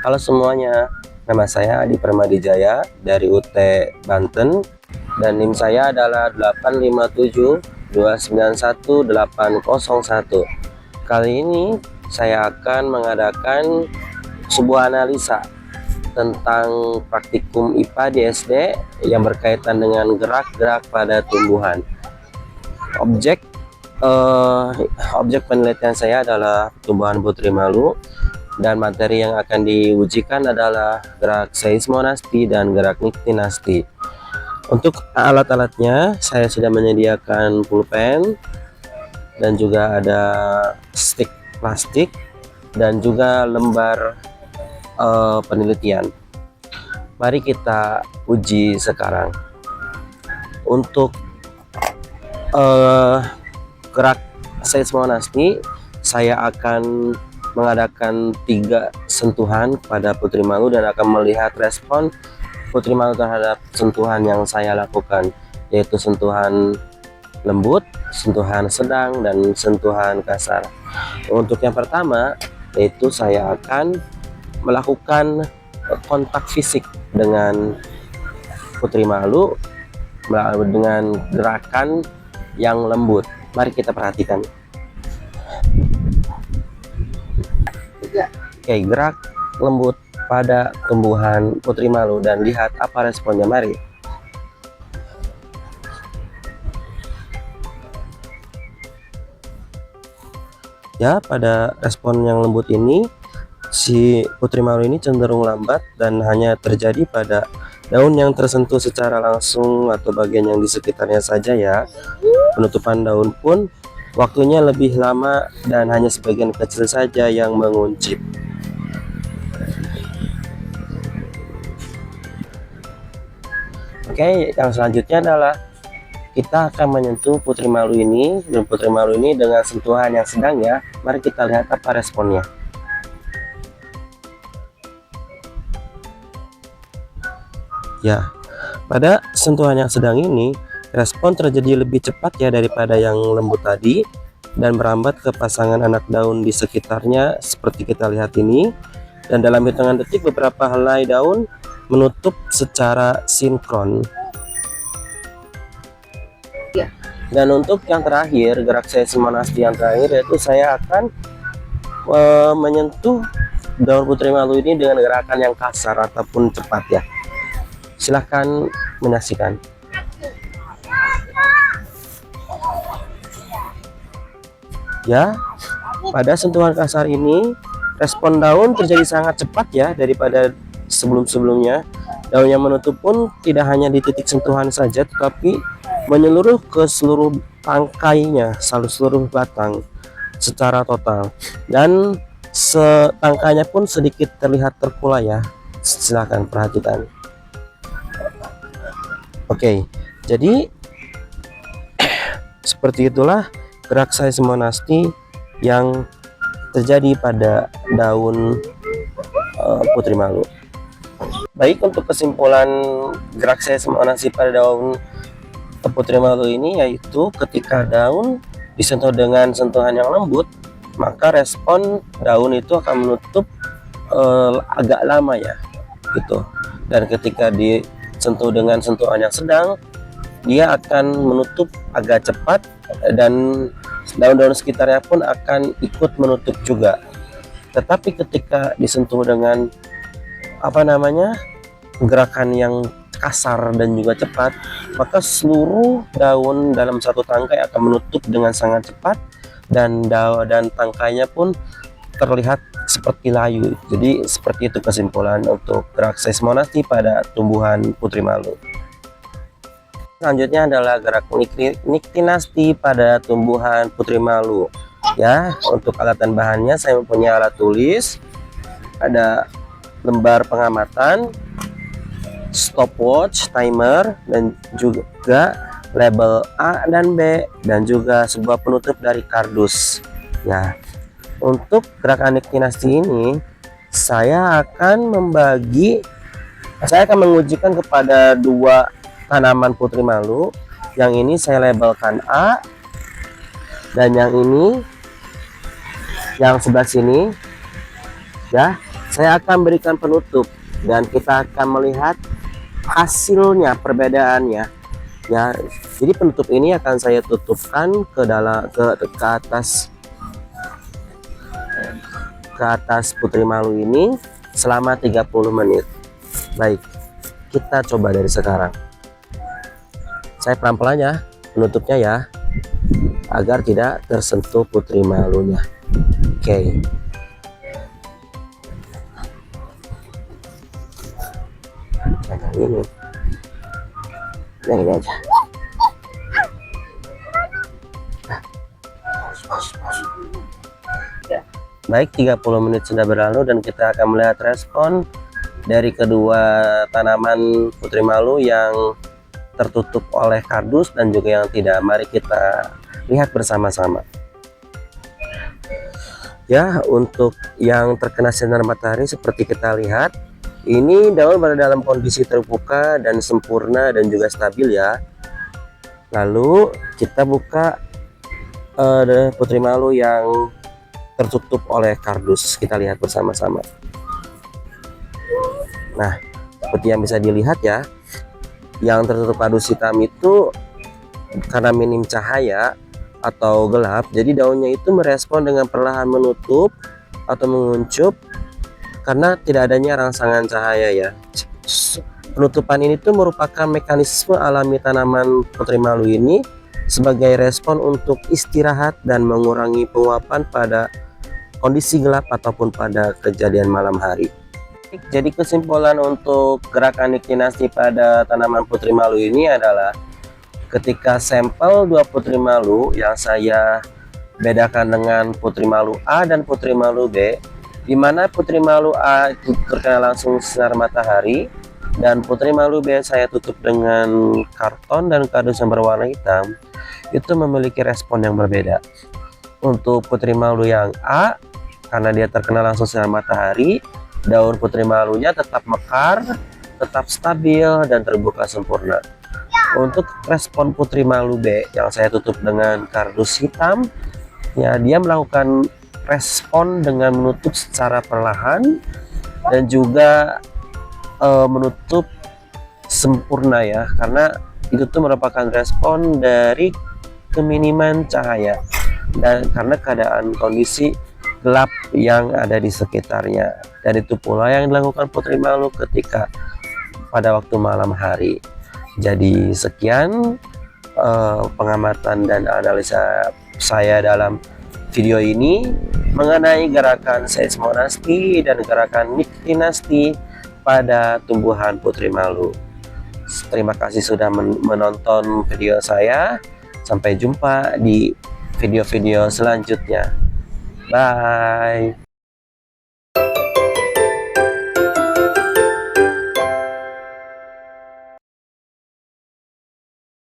Halo semuanya, nama saya Adi Permadijaya dari UT Banten dan NIM saya adalah 857291801. Kali ini saya akan mengadakan sebuah analisa tentang praktikum IPA di SD yang berkaitan dengan gerak-gerak pada tumbuhan. Objek penelitian saya adalah tumbuhan putri malu, dan materi yang akan diujikan adalah gerak seismonasti dan gerak niktinasti. Untuk alat-alatnya saya sudah menyediakan pulpen dan juga ada stik plastik dan juga lembar penelitian. Mari kita uji sekarang. Untuk gerak seismonasti saya akan mengadakan 3 sentuhan pada putri malu dan akan melihat respon putri malu terhadap sentuhan yang saya lakukan, yaitu sentuhan lembut, sentuhan sedang, dan sentuhan kasar. Untuk yang pertama, yaitu saya akan melakukan kontak fisik dengan putri malu dengan gerakan yang lembut. Mari kita perhatikan. Oke, gerak lembut pada tumbuhan putri malu dan lihat apa responnya. Mari. Ya, pada respon yang lembut ini si putri malu ini cenderung lambat dan hanya terjadi pada daun yang tersentuh secara langsung atau bagian yang di sekitarnya saja ya. Penutupan daun pun waktunya lebih lama dan hanya sebagian kecil saja yang menguncip. Oke, yang selanjutnya adalah kita akan menyentuh putri malu ini dengan sentuhan yang sedang ya. Mari kita lihat apa responnya. Ya, pada sentuhan yang sedang ini respon terjadi lebih cepat ya daripada yang lembut tadi dan merambat ke pasangan anak daun di sekitarnya seperti kita lihat ini, dan dalam hitungan detik beberapa helai daun menutup secara sinkron. Dan untuk yang terakhir, gerak seismonasti yang terakhir, yaitu saya akan menyentuh daun putri malu ini dengan gerakan yang kasar ataupun cepat ya. Silahkan menyaksikan. Ya, pada sentuhan kasar ini respon daun terjadi sangat cepat ya daripada sebelum-sebelumnya. Daun yang menutup pun tidak hanya di titik sentuhan saja, tetapi menyeluruh ke seluruh tangkainya, seluruh batang secara total, dan tangkainya pun sedikit terlihat terkulai ya. Silahkan perhatikan. Oke, jadi seperti itulah gerak seismonasti yang terjadi pada daun putri malu. Baik, untuk kesimpulan gerak seismonasti pada daun putri malu ini, yaitu ketika daun disentuh dengan sentuhan yang lembut, maka respon daun itu akan menutup agak lama ya gitu. Dan ketika disentuh dengan sentuhan yang sedang, dia akan menutup agak cepat dan daun-daun sekitarnya pun akan ikut menutup juga. Tetapi ketika disentuh dengan gerakan yang kasar dan juga cepat, maka seluruh daun dalam satu tangkai akan menutup dengan sangat cepat dan tangkainya pun terlihat seperti layu. Jadi seperti itu kesimpulan untuk gerak seismonasti pada tumbuhan putri malu. Selanjutnya adalah gerak niktinasti pada tumbuhan putri malu ya. Untuk alat dan bahannya saya mempunyai alat tulis, ada lembar pengamatan, stopwatch, timer, dan juga label A dan B, dan juga sebuah penutup dari kardus ya. Untuk gerakan niktinasti ini saya akan mengujikan kepada 2 tanaman putri malu. Yang ini saya labelkan A, dan yang ini yang sebelah sini ya saya akan berikan penutup dan kita akan melihat hasilnya, perbedaannya ya. Jadi penutup ini akan saya tutupkan ke atas putri malu ini selama 30 menit. Baik, kita coba dari sekarang. Saya pelan-pelan ya penutupnya ya, agar tidak tersentuh putri malunya. Oke. Yang ini aja. Baik, 30 menit sudah berlalu dan kita akan melihat respon dari kedua tanaman putri malu yang tertutup oleh kardus dan juga yang tidak. Mari kita lihat bersama-sama. Ya, untuk yang terkena sinar matahari seperti kita lihat, ini daun berada dalam kondisi terbuka dan sempurna dan juga stabil ya. Lalu kita buka putri malu yang tertutup oleh kardus, kita lihat bersama-sama. Nah, seperti yang bisa dilihat ya, yang tertutup kardus hitam itu karena minim cahaya atau gelap, jadi daunnya itu merespon dengan perlahan menutup atau menguncup karena tidak adanya rangsangan cahaya ya. Penutupan ini tuh merupakan mekanisme alami tanaman putri malu ini sebagai respon untuk istirahat dan mengurangi penguapan pada kondisi gelap ataupun pada kejadian malam hari. Jadi kesimpulan untuk gerakan niktinasi pada tanaman putri malu ini adalah ketika sampel dua putri malu yang saya bedakan dengan putri malu A dan putri malu B, di mana putri malu A itu terkena langsung sinar matahari dan putri malu B saya tutup dengan karton dan kardus yang berwarna hitam, itu memiliki respon yang berbeda. Untuk putri malu yang A, karena dia terkena langsung sinar matahari, daun putri malunya tetap mekar, tetap stabil dan terbuka sempurna. Untuk respon putri malu B yang saya tutup dengan kardus hitam, ya dia melakukan respon dengan menutup secara perlahan dan juga menutup sempurna ya, karena itu tuh merupakan respon dari keminiman cahaya dan karena keadaan kondisi gelap yang ada di sekitarnya, dan itu pula yang dilakukan putri malu ketika pada waktu malam hari. Jadi sekian pengamatan dan analisa saya dalam video ini mengenai gerakan seismonasti dan gerakan niktinasti pada tumbuhan putri malu. Terima kasih sudah menonton video saya. Sampai jumpa di video-video selanjutnya. Bye.